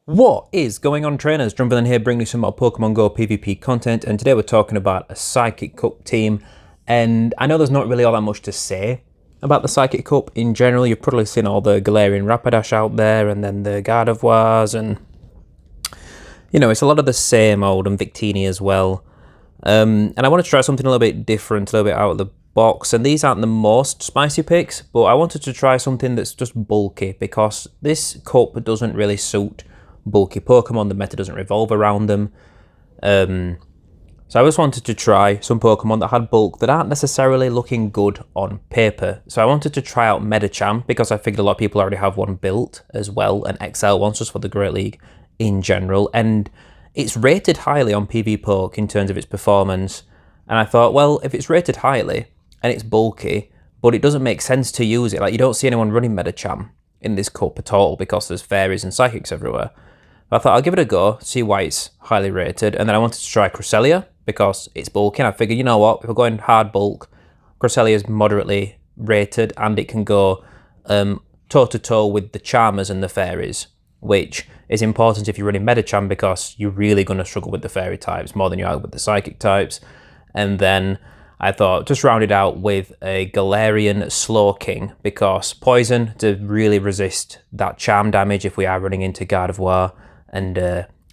What is going on, trainers? DrumVillain here, bringing you some more Pokemon Go PvP content, and today we're talking about a Psychic Cup team. And I know there's not really all that much to say about the Psychic Cup in general. You've probably seen all the Galarian Rapidash out there, and then the Gardevoirs, and you know, it's a lot of the same old, and Victini as well. And I want to try something a little bit different, a little bit out of the box, and these aren't the most spicy picks, but I wanted to try something that's just bulky, because this cup doesn't really suit bulky Pokemon. The meta doesn't revolve around them. So I just wanted to try some Pokemon that had bulk that aren't necessarily looking good on paper. So I wanted to try out Medicham, because I figured a lot of people already have one built as well, an XL one just for the Great League in general, and it's rated highly on PvPoke in terms of its performance. And I thought, well, if it's rated highly and it's bulky, but it doesn't make sense to use it, like you don't see anyone running Medicham in this cup at all because there's fairies and psychics everywhere. I thought I'll give it a go, see why it's highly rated, and then I wanted to try Cresselia because it's bulky, and I figured, you know what, if we're going hard bulk, Cresselia is moderately rated, and it can go toe-to-toe with the Charmers and the Fairies, which is important if you're running Medicham because you're really going to struggle with the Fairy types more than you are with the Psychic types. And then I thought just round it out with a Galarian Slowking, because Poison to really resist that Charm damage if we are running into Gardevoir and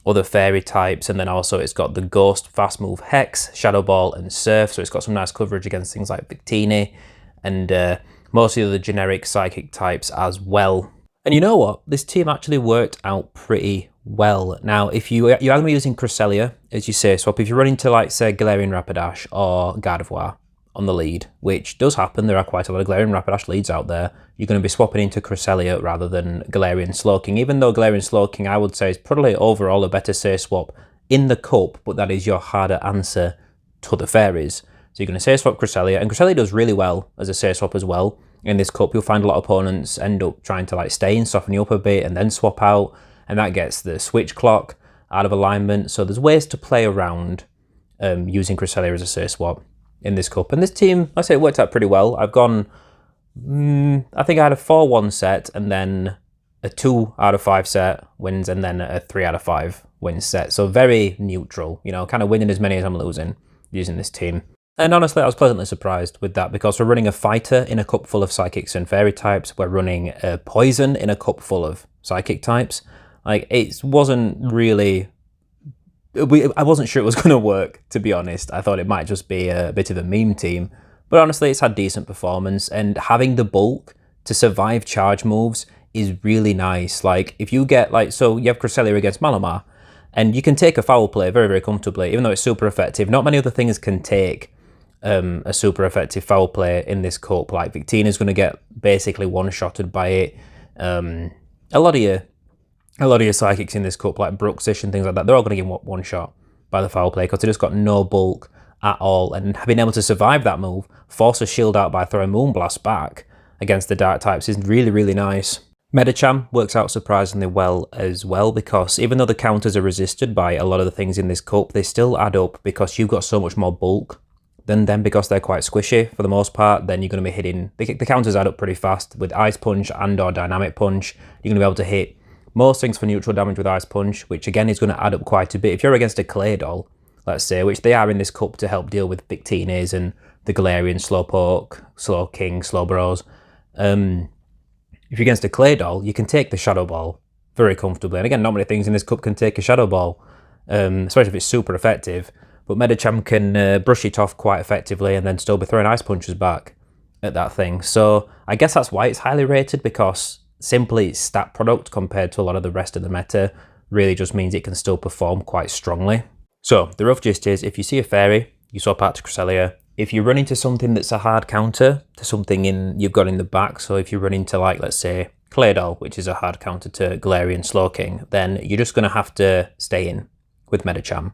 other fairy types. And then also it's got the Ghost, Fast Move, Hex, Shadow Ball and Surf, so it's got some nice coverage against things like Victini and most of the generic psychic types as well. And you know what, this team actually worked out pretty well. Now if you are going to be using Cresselia as you say swap, if you run into like say Galarian Rapidash or Gardevoir on the lead, which does happen, there are quite a lot of Galarian Rapidash leads out there, you're going to be swapping into Cresselia rather than Galarian Slowking, even though Galarian Slowking I would say is probably overall a better say swap in the cup, but that is your harder answer to the fairies. So you're going to say swap Cresselia, and Cresselia does really well as a say swap as well. In this cup you'll find a lot of opponents end up trying to like stay in, soften you up a bit and then swap out, and that gets the switch clock out of alignment. So there's ways to play around using Cresselia as a say swap in this cup. And this team, I say it worked out pretty well. I've gone, I think I had a 4-1 set, and then a 2 out of 5 set wins, and then a 3 out of 5 wins set. So very neutral, you know, kind of winning as many as I'm losing using this team. And honestly, I was pleasantly surprised with that, because we're running a Fighter in a cup full of Psychics and Fairy types. We're running a Poison in a cup full of Psychic types. Like, it wasn't really... I wasn't sure it was going to work, to be honest. I thought it might just be a bit of a meme team. But honestly, it's had decent performance, and having the bulk to survive charge moves is really nice. Like, if you get, like, so you have Cresselia against Malamar, and you can take a foul play very, very comfortably, even though it's super effective. Not many other things can take a super effective foul play in this cup. Like, Victina's going to get basically one-shotted by it. A lot of your psychics in this cup, like Bruxish and things like that, they're all going to get one shot by the foul play because they just got no bulk at all. And being able to survive that move, force a shield out by throwing Moonblast back against the dark types is really, really nice. Medicham works out surprisingly well as well, because even though the counters are resisted by a lot of the things in this cup, they still add up because you've got so much more bulk than them, because they're quite squishy for the most part. Then you're going to be hitting, the counters add up pretty fast with Ice Punch and or Dynamic Punch. You're going to be able to hit most things for neutral damage with Ice Punch, which again is going to add up quite a bit. If you're against a Claydol, let's say, which they are in this cup to help deal with Victinis and the Galarian Slowpoke, Slowking, Slowbros, if you're against a Claydol, you can take the Shadow Ball very comfortably. And again, not many things in this cup can take a Shadow Ball, especially if it's super effective. But Medicham can brush it off quite effectively and then still be throwing Ice Punches back at that thing. So I guess that's why it's highly rated, because simply its stat product compared to a lot of the rest of the meta really just means it can still perform quite strongly. So the rough gist is, if you see a fairy, you swap out to Cresselia. If you run into something that's a hard counter to something you've got in the back, so if you run into, like, let's say Claydol, which is a hard counter to Galarian Slowking, then you're just going to have to stay in with Medicham.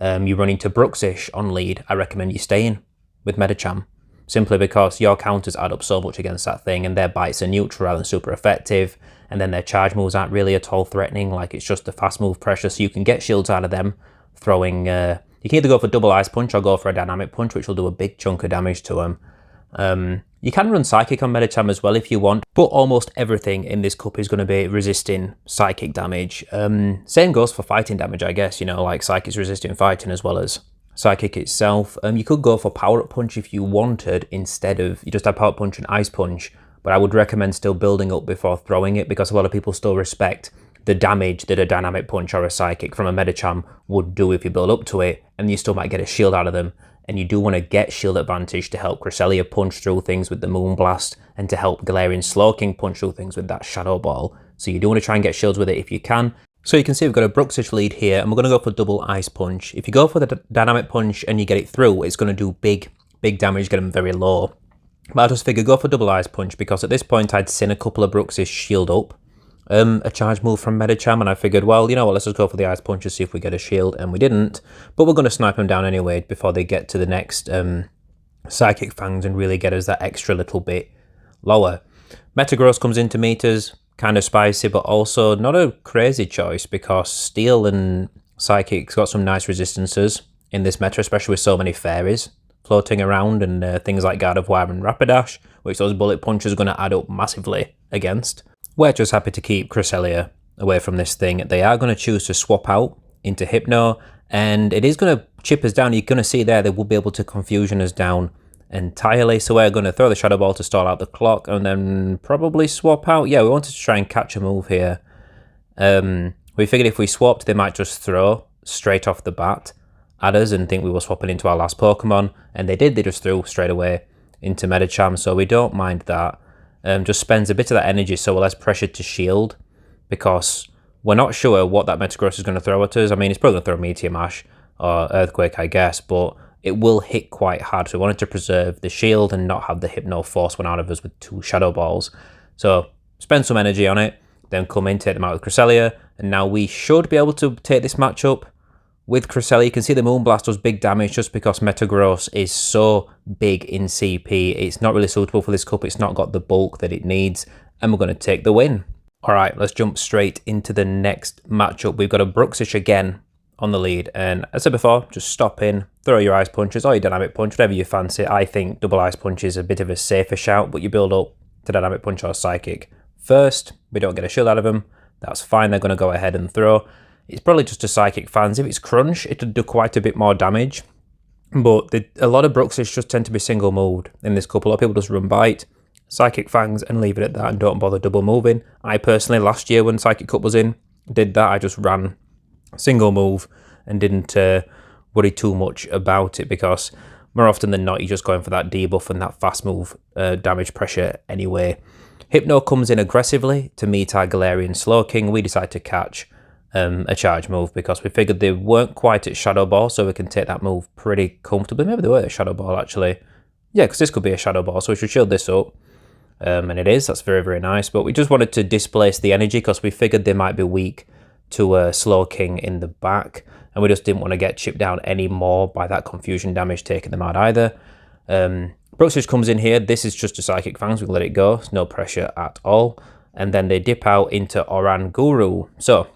You run into Bruxish on lead, I recommend you stay in with Medicham, simply because your counters add up so much against that thing, and their bites are neutral and super effective, and then their charge moves aren't really at all threatening. Like, it's just the fast move pressure, so you can get shields out of them throwing... you can either go for double Ice Punch or go for a Dynamic Punch, which will do a big chunk of damage to them. You can run Psychic on Medicham as well if you want, but almost everything in this cup is going to be resisting Psychic damage. Same goes for fighting damage, I guess, you know, like Psychic's resisting fighting as well as Psychic itself. You could go for Power Up Punch if you wanted, instead of, you just have Power Up Punch and Ice Punch, but I would recommend still building up before throwing it, because a lot of people still respect the damage that a Dynamic Punch or a Psychic from a Medicham would do if you build up to it, and you still might get a shield out of them. And you do want to get shield advantage to help Cresselia punch through things with the Moonblast, and to help Galarian Slowking punch through things with that Shadow Ball. So you do want to try and get shields with it if you can. So you can see we've got a Bruxish lead here, and we're going to go for double Ice Punch. If you go for the Dynamic Punch and you get it through, it's going to do big damage, get them very low. But I just figured go for double Ice Punch, because at this point I'd seen a couple of Bruxish shield up a charge move from Medicham, and I figured, well, you know what, let's just go for the Ice Punch and see if we get a shield, and we didn't. But we're going to snipe them down anyway before they get to the next Psychic Fangs and really get us that extra little bit lower. Metagross comes into meters, kind of spicy, but also not a crazy choice, because Steel and Psychic's got some nice resistances in this meta, especially with so many fairies floating around, and things like Gardevoir and Rapidash, which those bullet punches are going to add up massively against. We're just happy to keep Cresselia away from this thing. They are going to choose to swap out into Hypno, and it is going to chip us down. You're going to see there, they will be able to confusion us down entirely. So we're going to throw the Shadow Ball to stall out the clock, and then probably swap out. Yeah, we wanted to try and catch a move here. We figured if we swapped, they might just throw straight off the bat at us and think we were swapping into our last Pokemon, and they did. They just threw straight away into Medicham, so we don't mind that. Just spends a bit of that energy, so we're less pressured to shield, because we're not sure what that Metagross is going to throw at us. I mean, it's probably going to throw Meteor Mash or Earthquake, I guess, but it will hit quite hard. So we wanted to preserve the shield and not have the Hypno force one out of us with 2 Shadow Balls. So spend some energy on it, then come in, take them out with Cresselia, and now we should be able to take this matchup with Cresselia. You can see the Moonblast does big damage just because Metagross is so big in CP. It's not really suitable for this cup. It's not got the bulk that it needs, and we're going to take the win. All right, let's jump straight into the next matchup. We've got a Bruxish again on the lead, and as I said before, just stop in, throw your Ice Punches or your Dynamic Punch, whatever you fancy. I think double Ice Punch is a bit of a safer shout, but you build up to Dynamic Punch or Psychic first. We don't get a shield out of them. That's fine. They're going to go ahead and throw. It's probably just a Psychic Fans. If it's Crunch, it'll do quite a bit more damage. But a lot of Bruxish just tend to be single moved in this couple. A lot of people just run Bite, Psychic Fangs, and leave it at that and don't bother double moving. I personally, last year when Psychic Cup was in, did that. I just ran single move and didn't worry too much about it, because more often than not, you're just going for that debuff and that fast move damage pressure anyway. Hypno comes in aggressively to meet our Galarian Slowking. We decide to catch a charge move because we figured they weren't quite at Shadow Ball, so we can take that move pretty comfortably. Maybe they were at Shadow Ball, actually. Yeah, because this could be a Shadow Ball, so we should shield this up. And it is. That's very, very nice. But we just wanted to displace the energy because we figured they might be weak to a Slowking in the back, and we just didn't want to get chipped down anymore by that confusion damage taking them out either. Bruxish comes in here. This is just a Psychic Fangs. We can let it go. It's no pressure at all. And then they dip out into Oranguru. So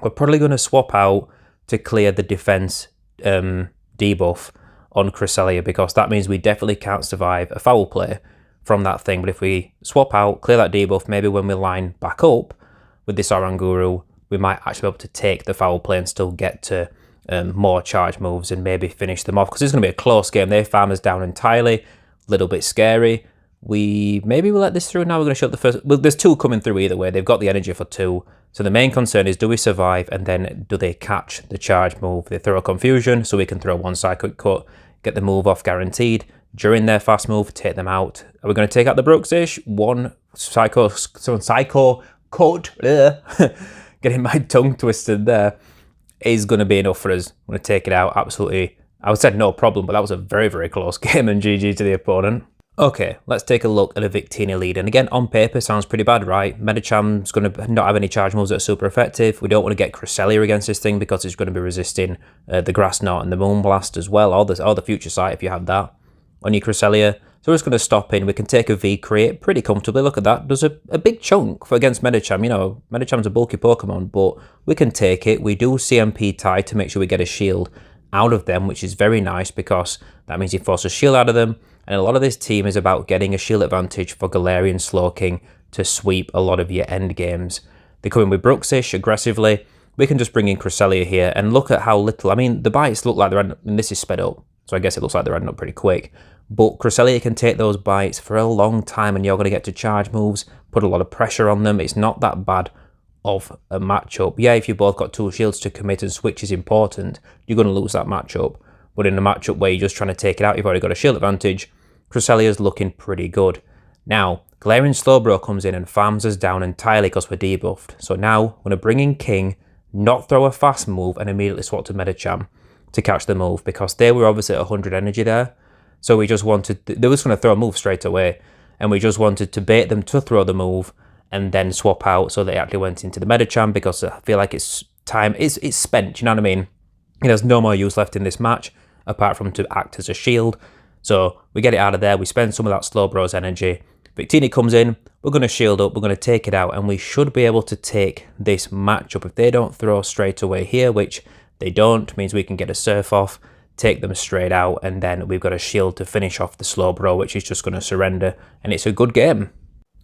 we're probably going to swap out to clear the defense debuff on Cresselia, because that means we definitely can't survive a foul play from that thing. But if we swap out, clear that debuff, maybe when we line back up with this Oranguru, we might actually be able to take the foul play and still get to more charge moves and maybe finish them off, because it's going to be a close game. They farm us down entirely, a little bit scary. Maybe we'll let this through now. We're going to shut the first. Well, there's 2 coming through either way. They've got the energy for 2. So the main concern is, do we survive, and then do they catch the charge move? They throw a confusion, so we can throw 1 Psychic Cut, get the move off guaranteed. During their fast move, take them out. Are we going to take out the Bruxish? 1 Psycho Cut, getting my tongue twisted there, is going to be enough for us. I'm going to take it out absolutely. I would say no problem, but that was a very, very close game, and GG to the opponent. Okay, let's take a look at a Victini lead. And again, on paper, sounds pretty bad, right? Medicham's going to not have any charge moves that are super effective. We don't want to get Cresselia against this thing because it's going to be resisting the Grass Knot and the Moonblast as well, or the Future Sight if you have that on your Cresselia. So we're just going to stop in. We can take a V-Create pretty comfortably. Look at that. There's a big chunk for against Medicham. You know, Medicham's a bulky Pokemon, but we can take it. We do CMP tie to make sure we get a shield out of them, which is very nice because that means you force a shield out of them. And a lot of this team is about getting a shield advantage for Galarian Slowking to sweep a lot of your end games. They come in with Bruxish aggressively. We can just bring in Cresselia here and look at how little, I mean, the bites look like they're ending up, and this is sped up, so I guess it looks like they're ending up pretty quick. But Cresselia can take those bites for a long time and you're going to get to charge moves, put a lot of pressure on them. It's not that bad of a matchup. Yeah, if you both got 2 shields to commit and switch is important, you're going to lose that matchup. But in a matchup where you're just trying to take it out, you've already got a shield advantage, Cresselia's looking pretty good. Now, Galarian Slowbro comes in and farms us down entirely because we're debuffed. So now, I'm going to bring in King, not throw a fast move, and immediately swap to Medicham to catch the move, because they were obviously at 100 energy there. So we just wanted, they were just going to throw a move straight away, and we just wanted to bait them to throw the move and then swap out so they actually went into the Medicham, because I feel like it's time, it's spent, you know what I mean? There's no more use left in this match apart from to act as a shield. So we get it out of there, we spend some of that Slowbro's energy. Victini comes in, we're going to shield up, we're going to take it out, and we should be able to take this matchup. If they don't throw straight away here, which they don't, means we can get a Surf off, take them straight out, and then we've got a shield to finish off the Slowbro, which is just going to surrender, and it's a good game.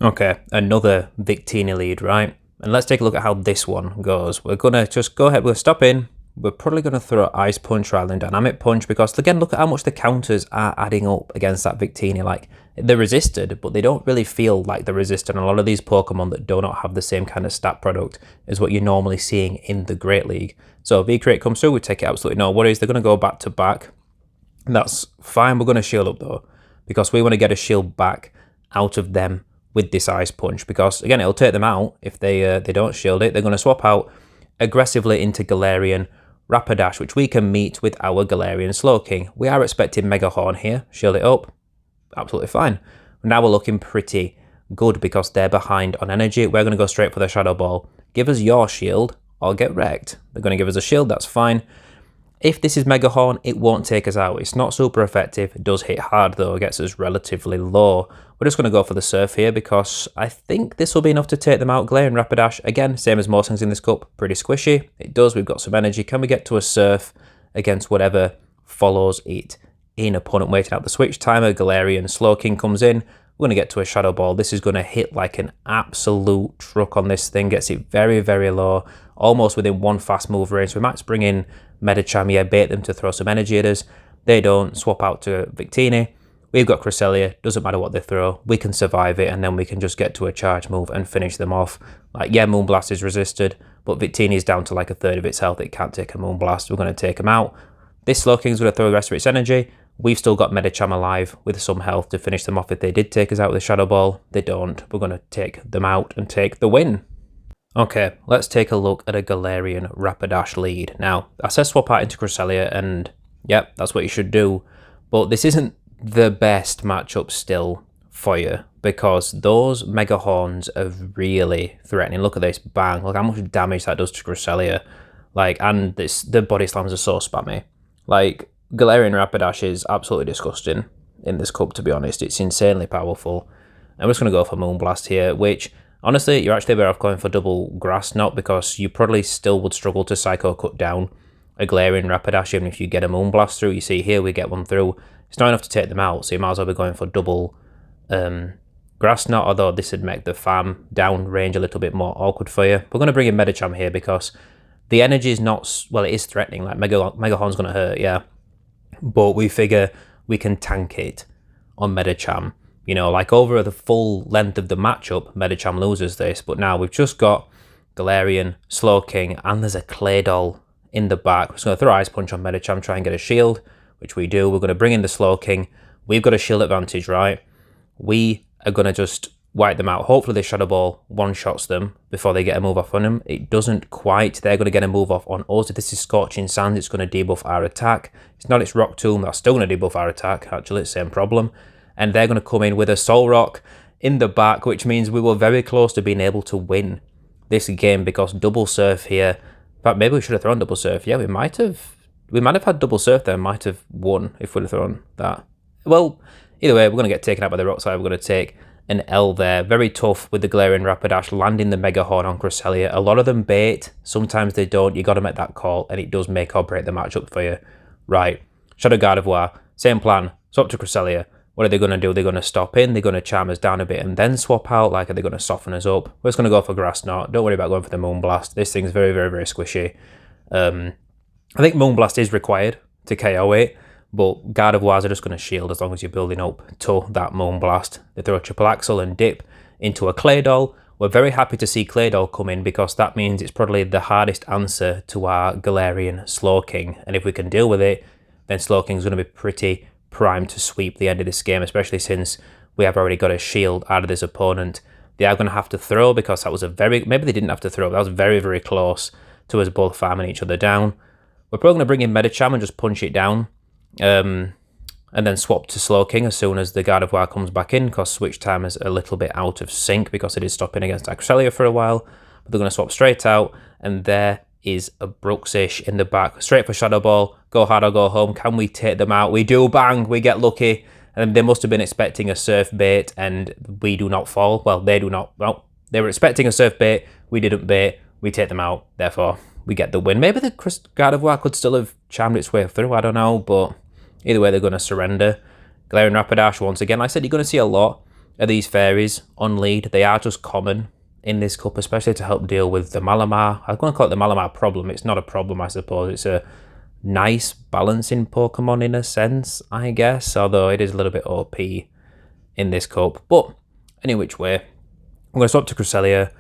Okay, another Victini lead, right? And let's take a look at how this one goes. We're going to just go ahead, we'll stop in. We're probably going to throw Ice Punch rather than Dynamic Punch, because again, look at how much the counters are adding up against that Victini. Like, they're resisted, but they don't really feel like they're resisted. And a lot of these Pokemon that do not have the same kind of stat product as what you're normally seeing in the Great League. So V-Crate comes through, we take it absolutely no worries. They're going to go back to back. And that's fine. We're going to shield up though, because we want to get a shield back out of them with this Ice Punch, because again, it'll take them out if they don't shield it. They're going to swap out aggressively into Galarian Rapidash, which we can meet with our Galarian Slowking. We are expecting Mega Horn here. Shield it up. Absolutely fine. Now we're looking pretty good because they're behind on energy. We're going to go straight for the Shadow Ball. Give us your shield or get wrecked. They're going to give us a shield. That's fine. If this is Mega Horn, it won't take us out. It's not super effective. It does hit hard though. It gets us relatively low. We're just going to go for the Surf here because I think this will be enough to take them out. Galarian Rapidash, again, same as most things in this cup. Pretty squishy. It does. We've got some energy. Can we get to a Surf against whatever follows it in? Opponent waiting out the switch timer. Galarian Slowking comes in. We're going to get to a Shadow Ball. This is going to hit like an absolute truck on this thing. Gets it very, very low. Almost within one fast move range. So we might bring in Medicham here, bait them to throw some energy at us. They don't. Swap out to Victini. We've got Cresselia. Doesn't matter what they throw. We can survive it, and then we can just get to a charge move and finish them off. Like, yeah, Moonblast is resisted, but Victini is down to like a third of its health. It can't take a Moonblast. We're going to take them out. This Slowking's going to throw the rest of its energy. We've still got Medicham alive with some health to finish them off if they did take us out with a Shadow Ball. They don't. We're going to take them out and take the win. Okay, let's take a look at a Galarian Rapidash lead. Now, I said swap out into Cresselia, and yep, that's what you should do. But this isn't the best matchup still for you, because those Mega Horns are really threatening. Look at this, bang. Look how much damage that does to Cresselia. Like, and the body slams are so spammy. Like, Galarian Rapidash is absolutely disgusting in this cup, to be honest. It's insanely powerful. I'm just going to go for Moonblast here, which, honestly, you're actually better off going for double Grass Knot, because you probably still would struggle to Psycho Cut down a Galarian Rapidash even if you get a Moonblast through. You see here, we get one through. It's not enough to take them out, so you might as well be going for double Grass Knot, although this would make the farm down range a little bit more awkward for you. We're going to bring in Medicham here because the energy is not, well, it is threatening. Like, Mega Horn's going to hurt, yeah. But we figure we can tank it on Medicham. You know, like over the full length of the matchup, Medicham loses this, but now we've just got Galarian, Slowking, and there's a Claydol in the back. We're just going to throw Ice Punch on Medicham, try and get a shield, which we do. We're going to bring in the Slowking. We've got a shield advantage, right? We are going to just wipe them out. Hopefully the Shadow Ball one-shots them before they get a move off on them. It doesn't quite. They're going to get a move off on us. If this is Scorching Sands, it's going to debuff our attack. It's not its Rock Tomb. That's still going to debuff our attack, actually. Same problem. And they're going to come in with a Soul Rock in the back, which means we were very close to being able to win this game because double Surf here. In fact, maybe we should have thrown double Surf. Yeah, we might have had double Surf there, might have won if we'd have thrown that. Well, either way, we're going to get taken out by the Rock Slide. We're going to take an L there. Very tough with the Galarian Rapidash landing the Mega Horn on Cresselia. A lot of them bait. Sometimes they don't. You got to make that call, and it does make or break the matchup for you. Right. Shadow Gardevoir. Same plan. Swap to Cresselia. What are they going to do? They're going to stop in, they're going to charm us down a bit and then swap out. Like, are they going to soften us up? We're just going to go for Grass Knot. Don't worry about going for the Moonblast. This thing's very, very, very squishy. I think Moonblast is required to KO it, but Gardevoirs are just going to shield as long as you're building up to that Moonblast. They throw a Triple Axle and dip into a Claydol. We're very happy to see Claydol come in because that means it's probably the hardest answer to our Galarian Slowking. And if we can deal with it, then Slowking's going to be pretty primed to sweep the end of this game, especially since we have already got a shield out of this opponent. They are going to have to throw because that was a very... Maybe they didn't have to throw. That was very, very close to us both farming each other down. We're probably going to bring in Medicham and just punch it down. And then swap to Slowking as soon as the Gardevoir comes back in, because switch time is a little bit out of sync because it is stopping against Cresselia for a while. But they're going to swap straight out, and there is a Bruxish in the back. Straight for Shadow Ball. Go hard or go home. Can we take them out? We do. Bang! We get lucky. And they must have been expecting a Surf Bait, and we do not fall. Well, they do not. Well, they were expecting a Surf Bait. We didn't bait. We take them out. Therefore, we get the win. Maybe the Gardevoir could still have charmed its way through. I don't know, but... Either way, they're going to surrender. Galarian Rapidash, once again, like I said, you're going to see a lot of these fairies on lead. They are just common in this cup, especially to help deal with the Malamar. I'm going to call it the Malamar problem. It's not a problem, I suppose. It's a nice balancing Pokemon in a sense, I guess, although it is a little bit OP in this cup. But any which way, I'm going to swap to Cresselia.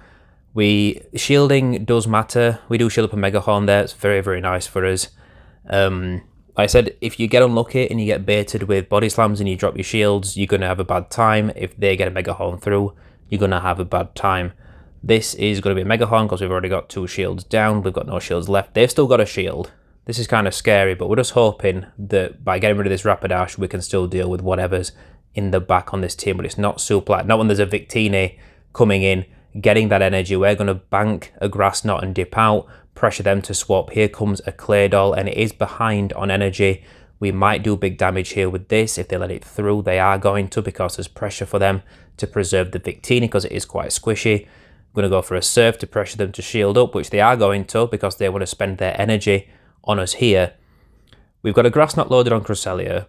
Shielding does matter. We do shield up a Mega Horn there. It's very, very nice for us. Like I said, if you get unlucky and you get baited with Body Slams and you drop your shields, you're going to have a bad time. If they get a Mega Horn through, you're going to have a bad time. This is going to be a Mega Horn because we've already got 2 shields down. We've got no shields left. They've still got a shield. This is kind of scary, but we're just hoping that by getting rid of this Rapidash, we can still deal with whatever's in the back on this team. But it's not super like, not when there's a Victini coming in, getting that energy. We're going to bank a Grass Knot and dip out. Pressure them to swap. Here comes a Claydol, and it is behind on energy. We might do big damage here with this. If they let it through, they are going to, because there's pressure for them to preserve the Victini because it is quite squishy. I'm going to go for a Surf to pressure them to shield up, which they are going to because they want to spend their energy on us here. We've got a Grass Knot loaded on Cresselia.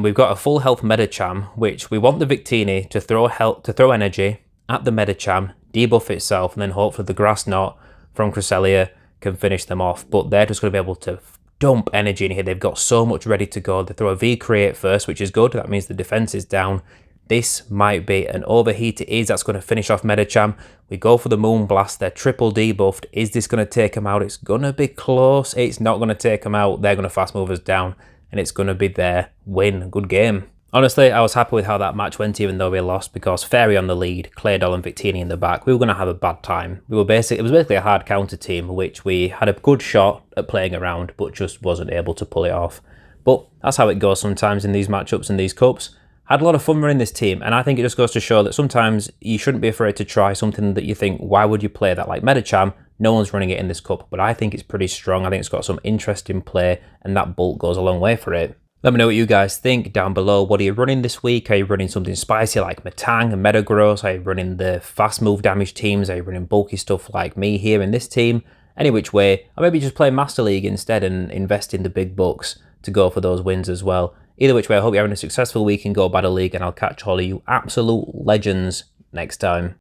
We've got a full health Medicham, which we want the Victini to throw energy at the Medicham, debuff itself, and then hopefully the Grass Knot from Cresselia can finish them off. But they're just going to be able to dump energy in here. They've got so much ready to go. They throw a V-Create first, which is good. That means the defense is down. This might be an overheat. It is. That's going to finish off Medicham. We go for the Moonblast. They're triple debuffed. Is this going to take them out? It's going to be close. It's not going to take them out. They're going to fast move us down, and it's going to be their win. Good game. Honestly, I was happy with how that match went, even though we lost, because Fairy on the lead, Claydol and Victini in the back, we were going to have a bad time. It was basically a hard counter team, which we had a good shot at playing around, but just wasn't able to pull it off. But that's how it goes sometimes in these matchups and these cups. Had a lot of fun running this team, and I think it just goes to show that sometimes you shouldn't be afraid to try something that you think, why would you play that? Like Medicham, no one's running it in this cup, but I think it's pretty strong. I think it's got some interesting play, and that bulk goes a long way for it. Let me know what you guys think down below. What are you running this week? Are you running something spicy like Metang and Metagross? Are you running the fast move damage teams? Are you running bulky stuff like me here in this team? Any which way. Or maybe just play Master League instead and invest in the big bucks to go for those wins as well. Either which way, I hope you're having a successful week in Go Battle League, and I'll catch all of you absolute legends next time.